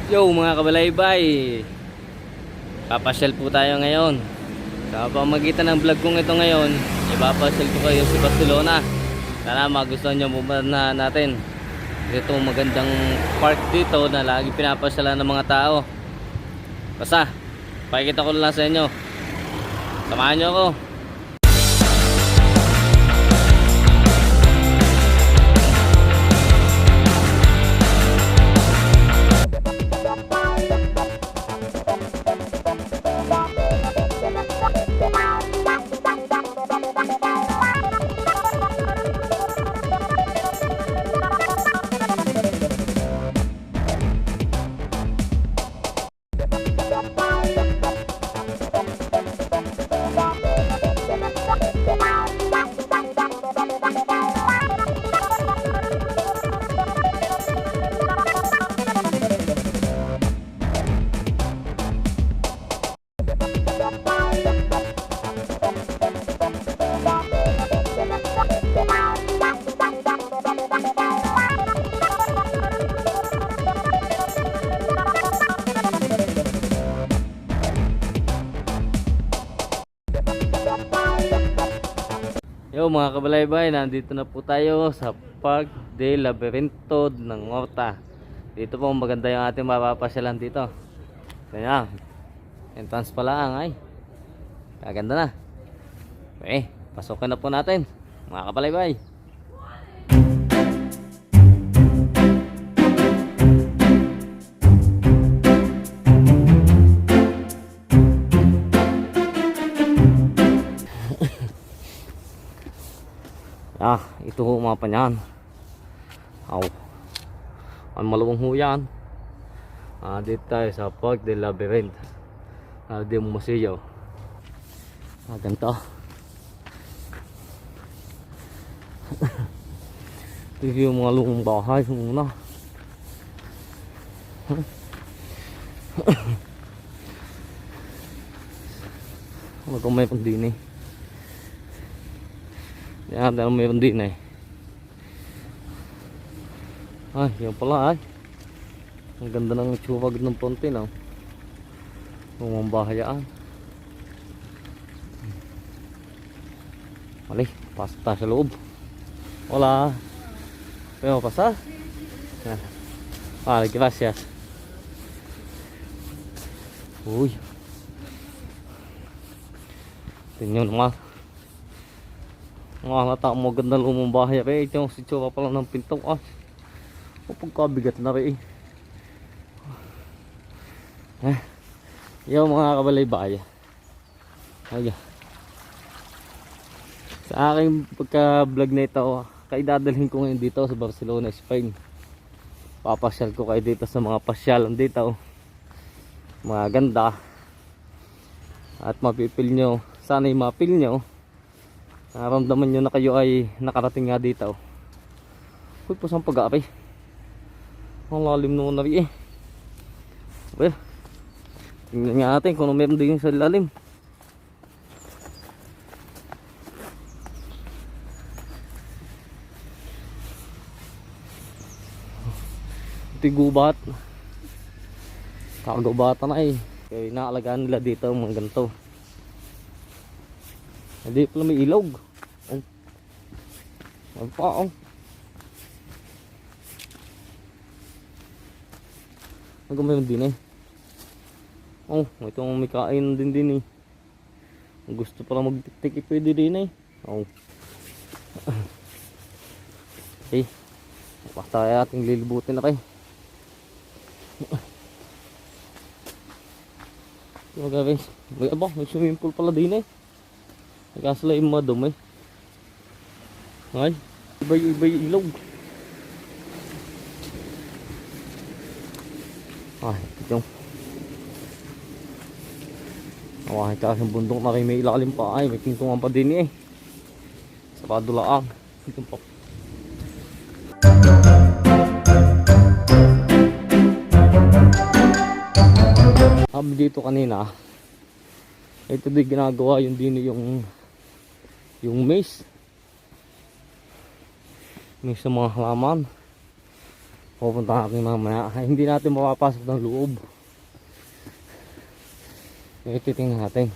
Yo mga kabalaybay, papasyal po tayo ngayon. Sa pamagitan ng vlog kong ito ngayon, ipapasyal ko kayo sa Barcelona. Sana magustuhan nyo pumunta na natin. Ito magandang park dito na lagi pinapasyalan ng mga tao. Basta, pakikita ko lang sa inyo. Samahan nyo ako. Yo mga kabalaybay, nandito na po tayo sa Park de Laberinto ng Horta. Dito po maganda yung ating mapapasyalan dito. Kaya entrance pa lang ay kaganda na. Okay, pasukin na po natin mga kabalaybay. Ito ho mga panyan. Ang malawang ho yan. Dito tayo sa Park de Laberinto de Museo. Ganito. Ito yung mga lumang bahay muna. May pang din eh. Yan, dahil mayroon din eh. Ay, yan pala ay. Ang ganda ng itsura ng ponte no. Ang bahayaan. Mali, pasok tayo sa loob. Wala. Pero pasar. Gracias. Uy. Tingnan naman. Halata mo ganda lumang bahay rin. Ito yung sitsura pala ng pinto. Pagkabigat na rin. Yung mga kabalaybay. Sa aking pagka-vlog na ito, kaidadalhin ko ngayon dito sa Barcelona, Spain. Papasyal ko kayo dito sa mga pasyalan dito. Mga ganda. At mapipil nyo. Sana'y mapil nyo. Naramdaman nyo na kayo ay nakarating nga dito. Uy, pasang pag-aapi. Ang lalim naman na rin eh. Well, tingnan nga natin kung meron din sa lalim. Ito yung gubat. Kakagubata na eh. Kaya inaalagaan nila dito ang mga ganito. Hindi pala may ilog. Ano pa Ano meron din eh. Ito may kain din eh. Kung gusto pala magtik-tik pwede din eh. Okay. Basta ay ating lilibutin na kayo. Mga guys. May swimming pool pala din eh. Kaso lang yung mga dumi. Ay, iba ilog. Ito yung kasi yung bundok na kayo may ilalim pa. Ay, may tingtungan pa din eh. Sarado lang. Ito pa. Sabi dito kanina, ito din ginagawa yung din yung maze sa mga halaman. Pupunta natin mamaya. Ay, hindi natin mapapasok ng loob. Titingnan natin.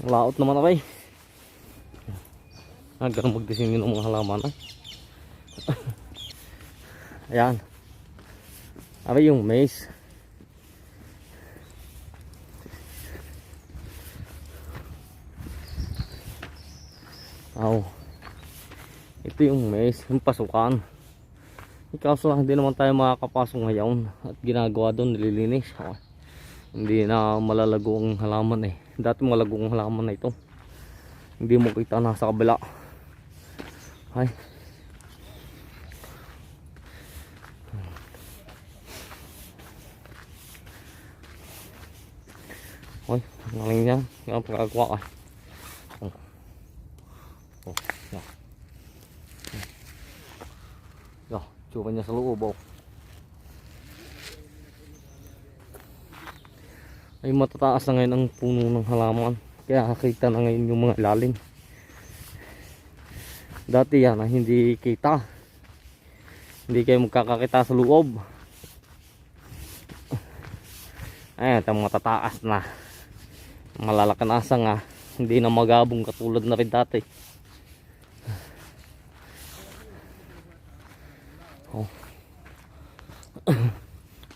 Laot naman ako eh. Hanggang magdisenyo ng mga halaman eh. Ayan. Abay yung maize. Ito yung maize, yung pasukan. Kaso hindi naman tayo makakapasok ngayon. At ginagawa doon, nililinis. Hindi na malalago ang halaman eh. Dati malago ang halaman na ito. Hindi mo kita nasa kabila. Ay. Ay, ngaling niya. Yung pagkagawa ka. Yeah. Tsura niya sa loob. Ay, matataas na ngayon ang puno ng halaman. Kaya nakita na ngayon yung mga ilalim. Dati yan hindi kita. Hindi kayo magkakakita sa loob. Ayan, ito matataas na. Malalaki na asang hindi na magabong katulad na rin dati.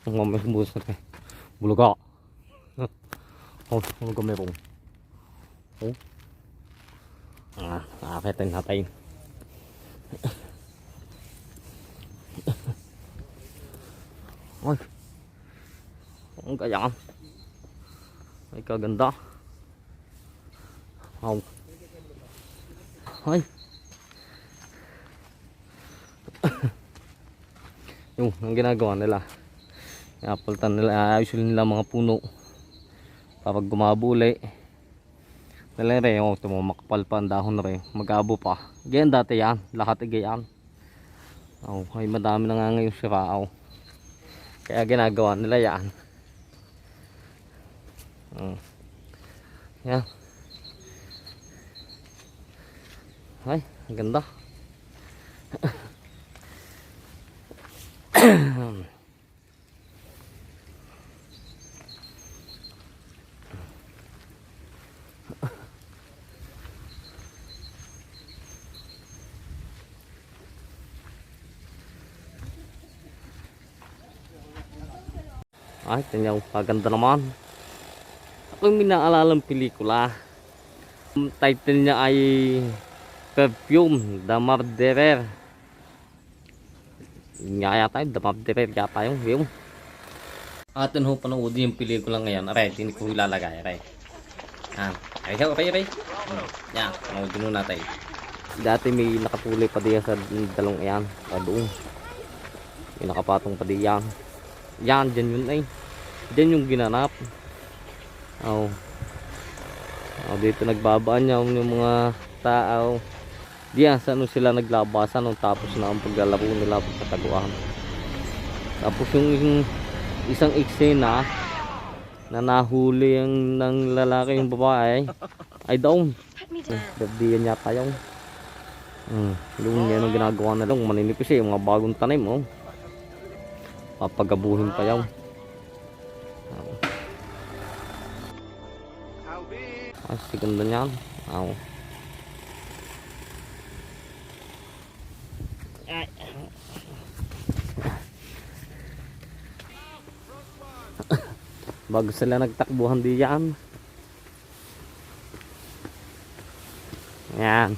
Ang mamay bukas na kayo. Bulaga. Ano ka meron? Nakakitin natin. Ay. Ang kaya. Ay kaganda. Ay. Yung ang ginagawa nila. Apaltan nila, ayusin nila mga puno. Kapag gumabuli. Nila rin, makapal pa ang dahon na rin. Mag-abo pa. Ganyan dati yan. Lahat ay ganyan. Ay madami na nga ngayon sira. Kaya ginagawa nila yan. Yan. Ay, ang ganda. Ay, tingnan, paganda naman. Ako yung minaalalang pelikula. Ang title niya ay Perfume, The Murderer. Nga yata yun, The Murderer yata yung. Atin ho panoodin yung pelikula ngayon. Aray, hindi ko ilalagay. Aray. Aray. Yan, panoodin ho natin. Dati may nakatuloy pa diyan sa dalong yan. Doon. May nakapatong pa diyan. Yan, dyan yun ay. Dyan yung ginanap. Dito nagbabaan niya yung mga tao. Diyan, sa sila naglabasan nung tapos na ang paglalaro nila pagkataguan. Tapos yung isang eksena na nahuli ng lalaki yung babae ay doon. Dabdiyan niya tayo. Doon yan ang ginagawa na lang. Maninipis yung mga bagong tanim. Papagabuhin pa yaw. Siganda niyan. Bago sila nagtakbuhan diyan. Yan.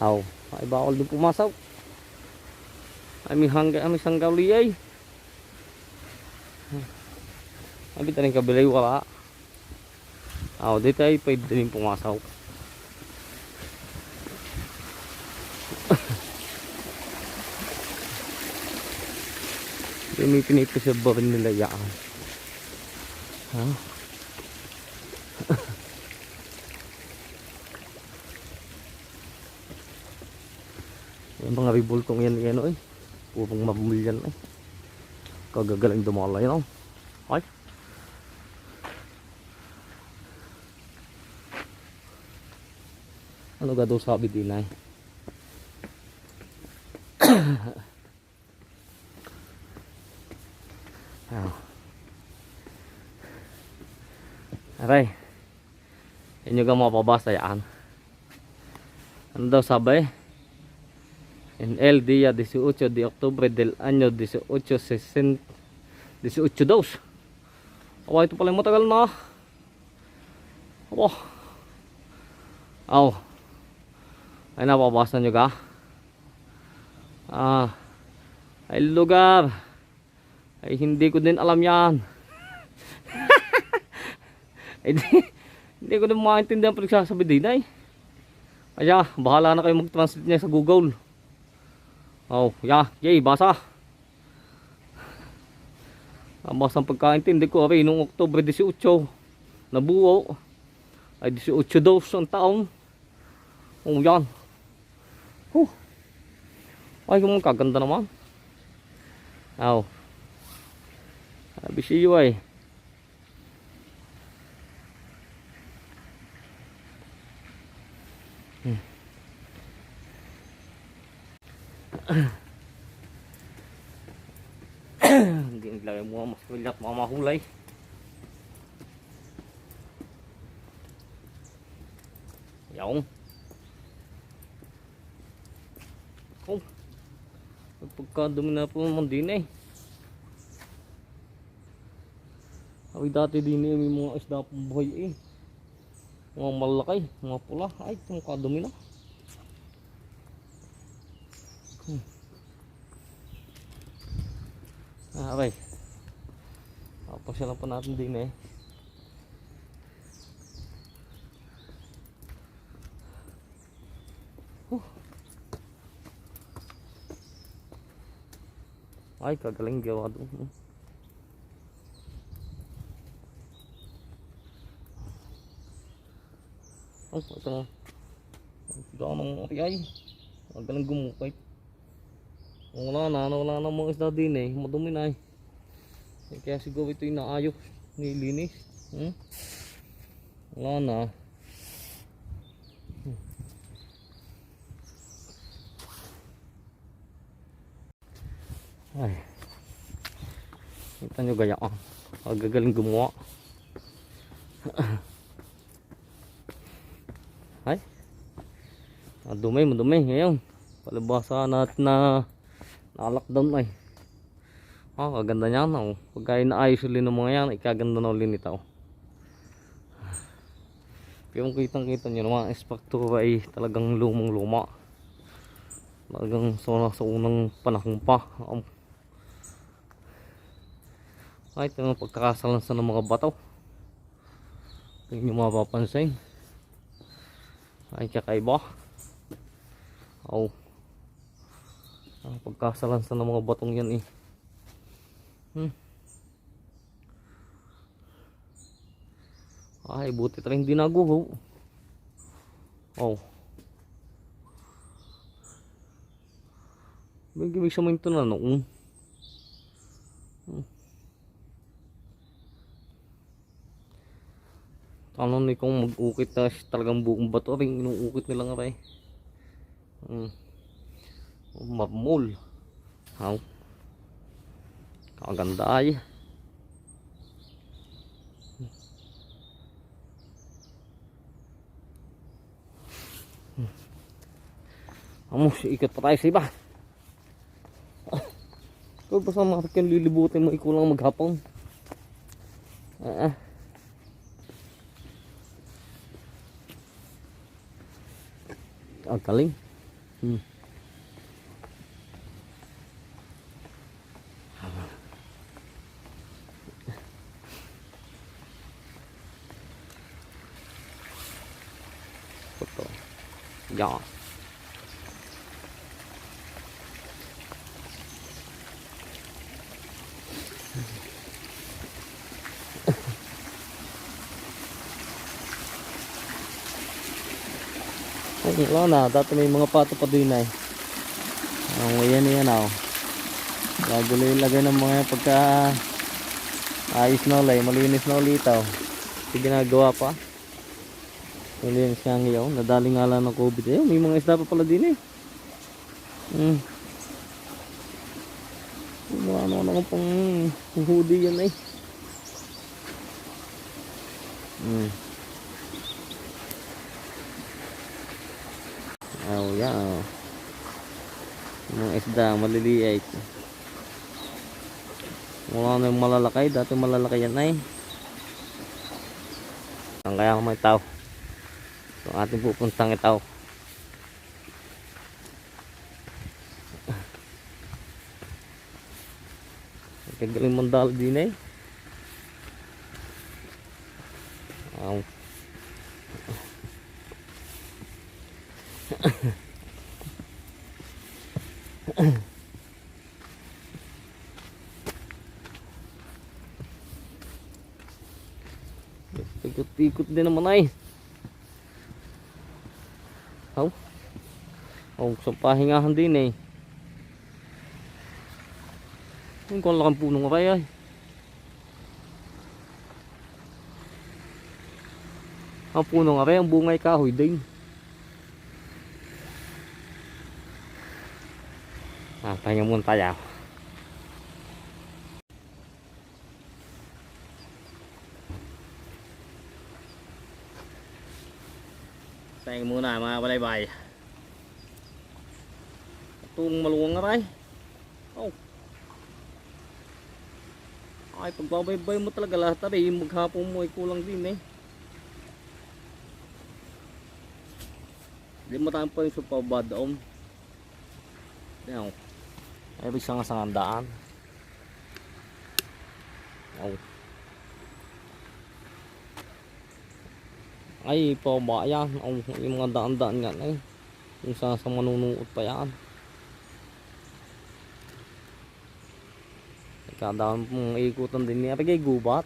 Ay bawal din pumasok. Ay may hanggaw liyay. Abi taning kabilay wala. Dito ay pwede din pumasok. May pinipis sa barin nila yan. Yung mga ribultong yan purong mamulyan kagagaling dumala yan. Ay Ano ga daw sabi din ay? Oh. Aray. Inyo ga mapabasa yan. Ano daw sabi? En el día 18 de octubre del año 1860 18 Awa, ito pala yung matagal na. Awa. Aw. Ay, napabasa nyo ka? Ay lugar. Ay hindi ko din alam yan. Ay hindi ko din maintindihan ang pinagsasabi din ay. Kaya, bahala na kayo mag-translate niya sa Google. Oh, yay, basa. Ang basang pagkaintindi ko, ay nung Oktubre 18, nabuo, ay 18 daw ang taon. Oh, yan. Ay, kung kaganda naman. Oh. Sabi siyo ay. Hindi naglagay mo mas kulit at mamahulay. Yaong. Oh. Pagkadumi na po naman din eh. Ay dati din eh may mga isda pong buhay eh. Mga malaki, mga pula. Ay, pagkadumi na. Okay. Pasyalan pa natin din eh. Ay, kagaling gawa doon. Oh, ito na. Ito ng ay. Kagaling gumukay. Wala na mga isda din eh. Madumi na eh. Kaya siguro ito yung naayos. Nilinis. Wala na. Ay. Kita nyo gaya ah. Gagaling gumawa. Ay. Madumi ngayon. Palabasa natin na lockdown ay. Kaganda niyan oh. Pagka inaayos ulit ng mga yan, ikaganda na ulit nito. Yung kitang-kita nyo naman, espaktura ay talagang lumang-luma. Talagang sa unang panahon pa. Ay, ito yung pagkakasalansan ng mga bato. Hindi nyo mapapansin. Ay, kakaiba. Oh. Ang pagkasalansan ng mga batong yan eh. Ay, buti talagang hindi naguho. Oh. May sa minto na noon. Ano ni kung mag-ukit na talagang buong bato ring inuukit nila nga rin. Mapmol. How? Kaganda ay. Amos, ikat pa tayo sa iba. Ito basta makakit yung lilibutin mo, ikulang maghapon. Ang kaling. Ito. Yan. Wala na, dati may mga pato pa din ay. Yan oh. Bago ilagay ng mga pagka ayos na ulit, malinis na ulit oh. Ito ginagawa pa. Nilinis nga ngayon. Nadali nga lang ng COVID. Ayun, may mga isda pa pala din eh. Wala naman pang hudi yan eh. Oh, yeah. Mga isda, maliliit. Wala na yung malalaki. Dati malalaki yan ay. Ang kaya may tao. So ating pupuntang itaw. Kagaling mandal din eh. Wow. Ikot-ikot din naman ay. Oh. Oh, sa pahingahan din eh. Yung kung lakang punong aray ay. Ang punong aray, ang bungay kahoy din. Pahinga muna tayo. Pahinga muna mga balaybay. Itong maluwang aray. Oh. Ay, pagbabaybay mo talaga lahat ay maghapon mo ay kulang din eh. Hindi mo tayo pa yung supabadaom. Ayan. Ay, bisa nga sa daan. Oh. Ay, pa ba yan? Oh, yung mga daan-daan nga eh. Yung sa manunuot pa yan. Kadaan pong ikutan din niya. Pagay gubat.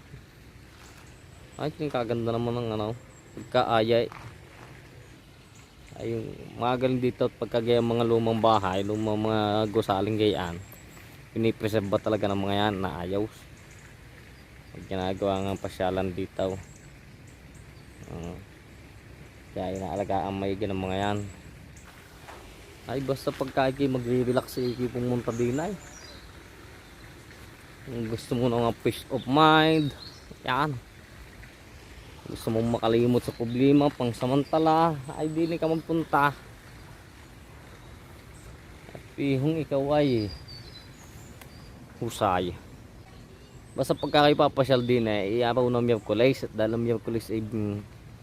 Ay, yung kaganda naman ng ano. Pagkaayay. Ay, yung magaling dito at pagkagaya mga lumang bahay, lumang mga gusaling gayaan. Pinipreserve ba talaga ng mga yan na ayaw. Pag ginagawa ng pasyalan dito. Kaya inaalagaan may ng mga yan. Ay, basta pagka magre-relax sa ikipong munta din ay. Kung gusto mo ng peace of mind, yan. Gusto mo makalimot sa problema pang samantala, ay dili ka magpunta. At pihong ikaw ay husay. Basta pagka kayo papasyal din eh, iaraw ng Miyerkules. At dahil ang Miyerkules ay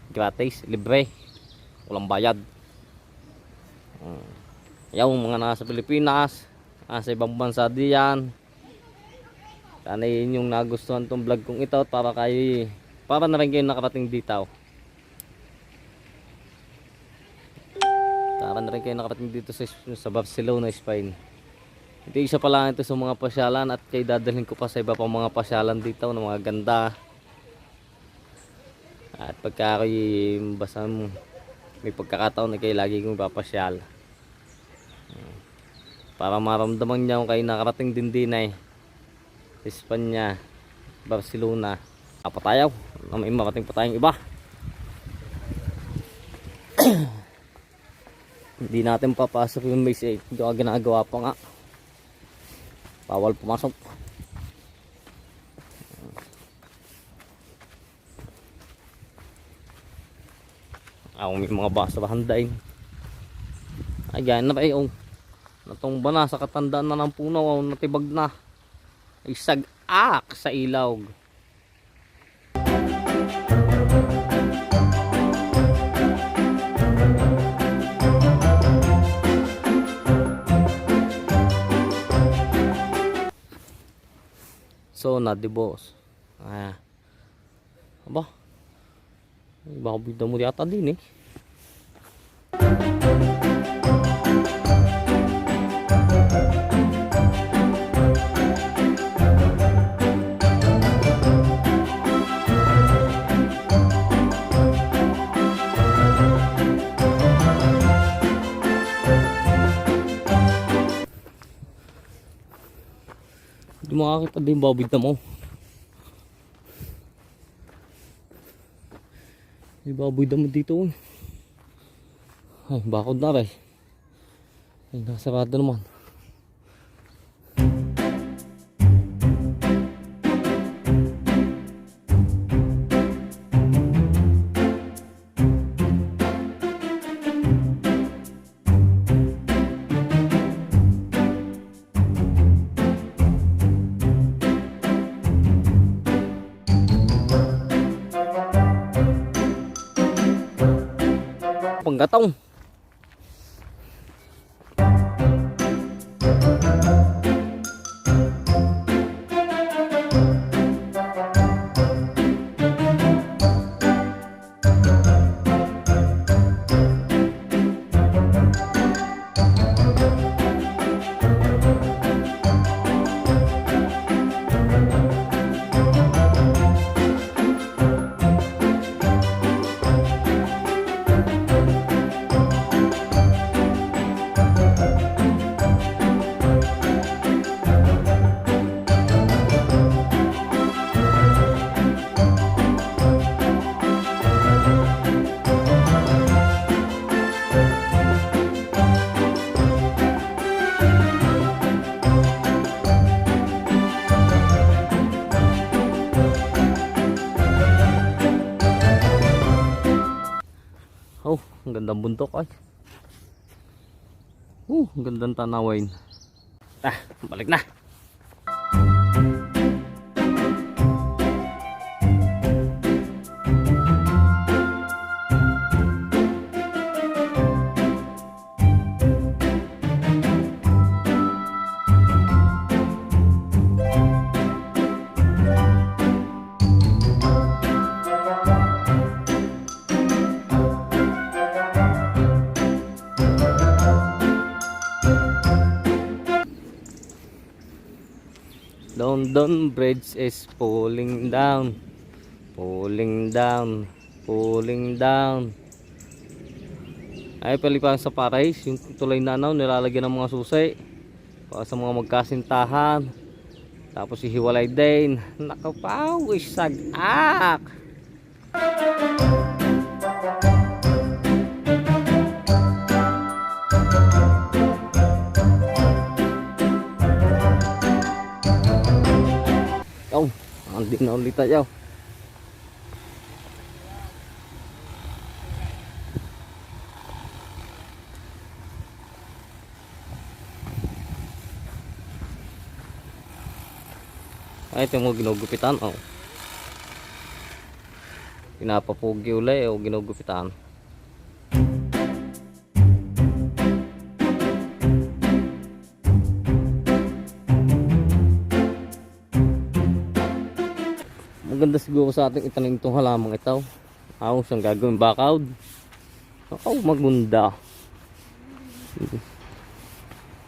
gratis, libre, walang bayad. Yung mga nasa Pilipinas, nasa ibang bansa diyan, sana yun yung nagustuhan tong vlog kong ito para kayo, para na rin kayo nakarating dito. Para na rin kayo nakarating dito sa Barcelona, Spain. Ito isa pa lang ito sa mga pasyalan at kayo dadalhin ko pa sa iba pang mga pasyalan dito na mga ganda. At pagka kayo basta may pagkakataon na kayo lagi kong papasyal. Para maramdaman niya kung kayo nakarating din eh. Espanya, Barcelona. Apa tayo? May marating pa tayong iba. Hindi natin papasok yung base 8. Hindi ka ginagawa pa nga. Bawal pumasok. May mga basa bahandain. Ay, gaya na ba eh. Natumba na sa katandaan na ng puno. Natibag na. Isag-ak sa ilog. So na di boss. Aba. Baka bida mo yata din eh. Hindi makakita din baboy na mo. May baboy damo dito. Ay, bakod na rin. Ay, nakasarado naman. Panggatong. Oh, ang gandang bundok ay. Ang gandang tanawin. Balik na. London Bridge is falling down. Falling down. Falling down. Ay, palipan sa Paris. Yung tulay na nilalagyan ng mga susi para sa mga magkasintahan. Tapos ihiwalay din. Nakapawis sagak. Hindi na ulit tayo. Ay, ito mo ginugupitan. Pinapapugi ulit o ginugupitan. Maganda siguro sa ating itanim itong halamang ito. Ako siyang gagawin bakawd. Ako magmunda.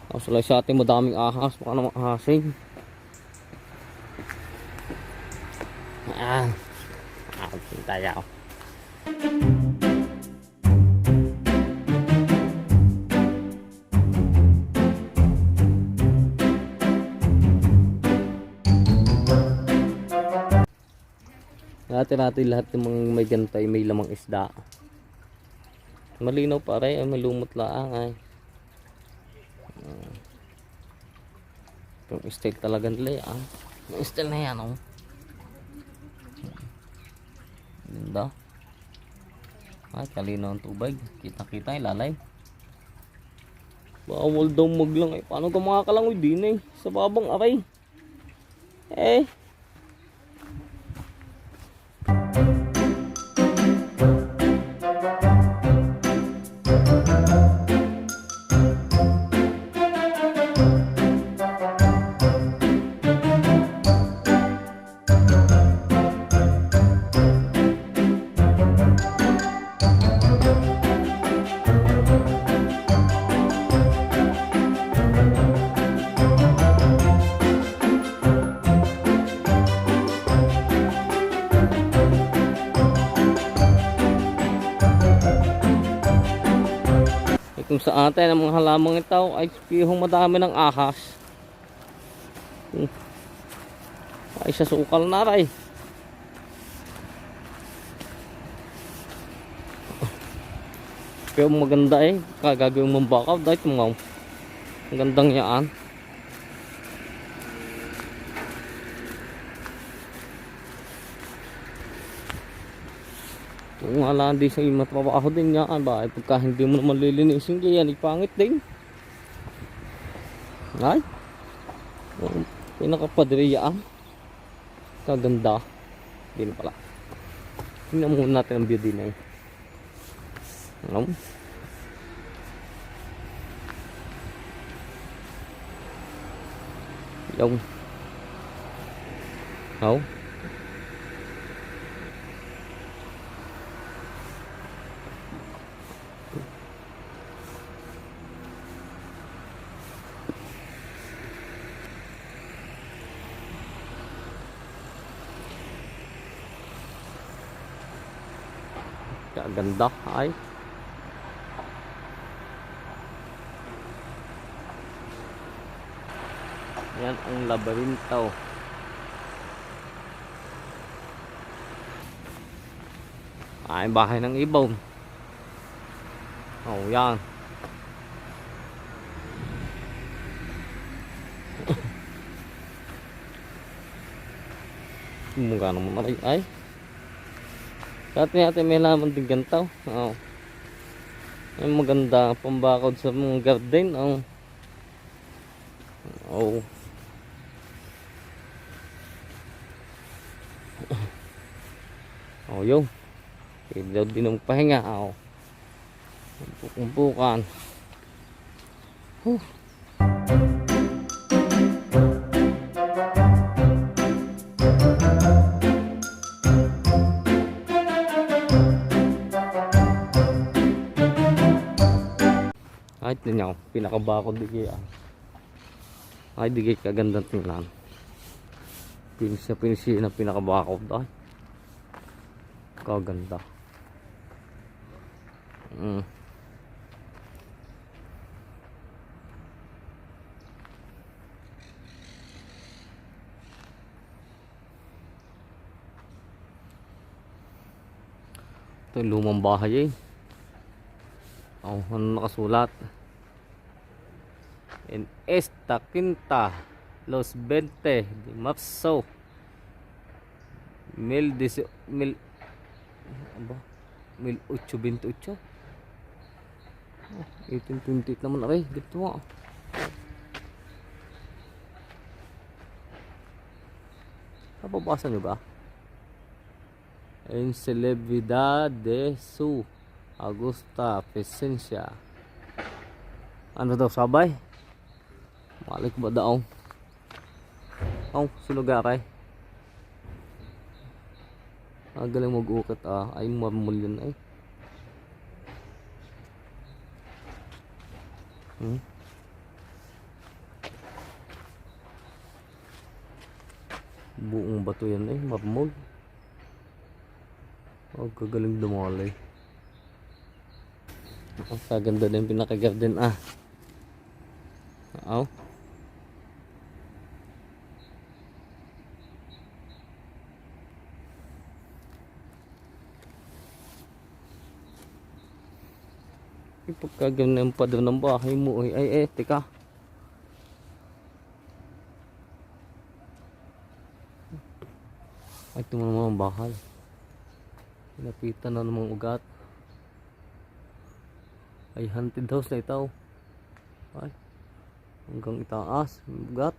Ako sila sa ating madaming ahas. Baka namang ahasin. Tayo. Natin lahat ng mga may gantay may lamang isda. Malinaw pa rin, may lumot laang ay. Yung style talaga nila yan. Yung style na yan Ganda. Ay, kalinaw ang tubig. Kita-kita ilalay. Bawal daw maglang eh. Paano ka makakalangoy din sa babang aray? Kung sa atin ang mga halamang ito ay pihong madami ng ahas. Ay sa sukal na rin. Pero maganda eh. Kagagawin mong bakaw. Dahil mga ang gandang yaan. Kung wala din sa matrabaho din yaan ba. Pagka hindi mo naman lilinisin yan, ipangit din. Ay. Pinakapadre yaan. Kaganda. Hindi na pala. Tingnan muna natin ang view din eh. Ano? Yung. How? Kaganda ay. Yan ang labarinto. Ay, bahay ng ibon. Oh, yan. Mukha naman ay. Dati natin may laman din gantaw. Oh. Ay, maganda pambakod sa mga garden. Oh. Oh. Oh, yun. Ilaw din ang pahinga. Oh. Pumpukan. Ay, tingnan ko. Pinakabakod di kaya. Ay, di kaya kagandang tingnan. Pinsi na pinakabakod. Ay. Kaganda. Ito yung lumang bahay eh. Oh, ano nakasulat? En esta quinta los 20 de marzo 1828. 1828 naman ay dito ah. Nababasa nyo ba? En celebridad de su Augusta Presencia. Ano daw sabay? Malik ba daw? Oh, sulugar ay. Galing mag-ukit ah. Ay marmol yun ay. Buong bato yan ay marmol. Oh, kagaling dumali. Ang kaganda na yung pinaka-garden ah. Oh. Ipagkaganda yung pa doon ng bahay mo ay teka. Ay, ito mo naman ang bahay. Pinapitan na namang ugat. Ay, haunted house na ito. Ay, hanggang itaas ugat.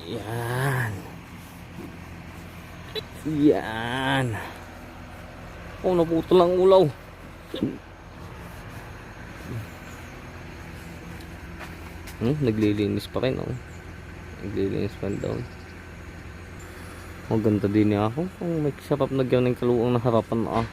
Yan. Yan. Oh, naputol ang ulaw. Naglilinis pa rin, oh. Naglilinis pa rin daw. Oh, ganda din niya ako. Kung may sarap na gano'n ng kaluang na harapan na, ah.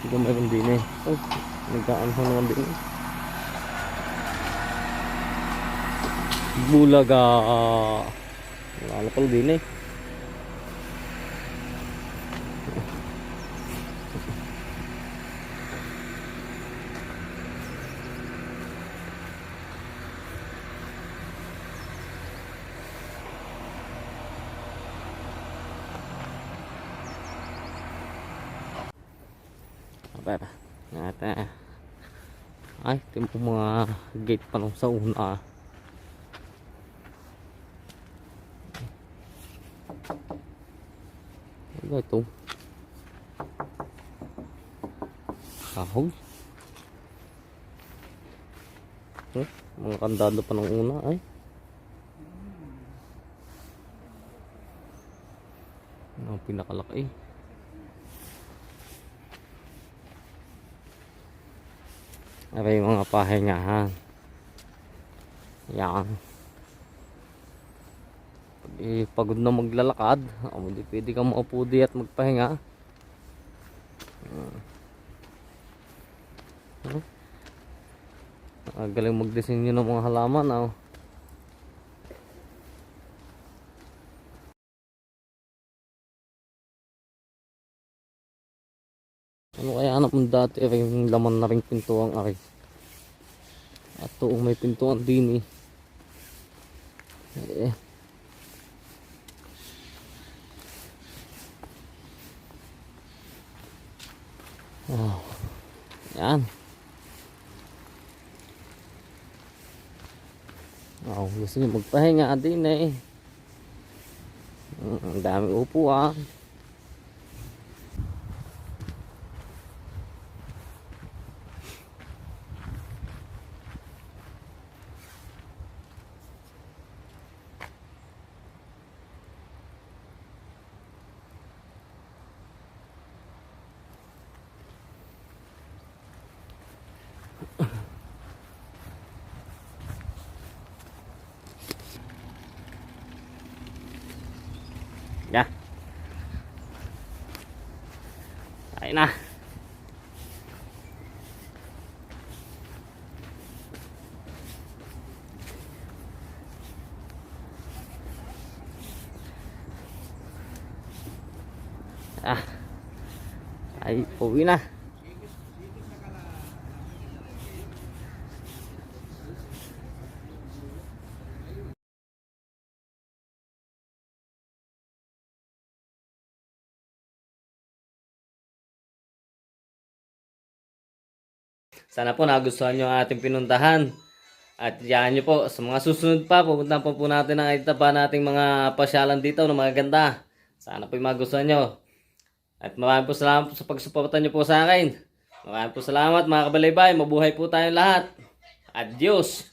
Hindi meron din eh. Oh, nagkaan naman din eh. Bulaga. Wala pala din eh. Apa ba? Nata. Ay, ito yung mga gate pa nung sa una. Ano ito? Kahoy. Mga kandado pa nung una ay. Ang pinakalaki. Aray mga pahingahan. Yan. Pagod na maglalakad, hindi pwede kang maupo di at magpahinga. Galing magdisenyo ng mga halaman, oh. Ano kaya anak mo dati yung laman na ring pintuang ari. At to may pintuan din eh. Oh. Yan. Oh, gusto niyo magpahinga din eh. Ang dami upuan. Ya. Ayun na. Ay, uwi na. Sana po nagustuhan nyo ang ating pinuntahan. At yan nyo po, sa mga susunod pa, pupunta po natin ang ita pa nating mga pasyalan dito na mga ganda. Sana po magustuhan nyo. At maraming po salamat sa pagsuporta nyo po sa akin. Maraming po salamat mga kabalaybay. Mabuhay po tayong lahat. Adios!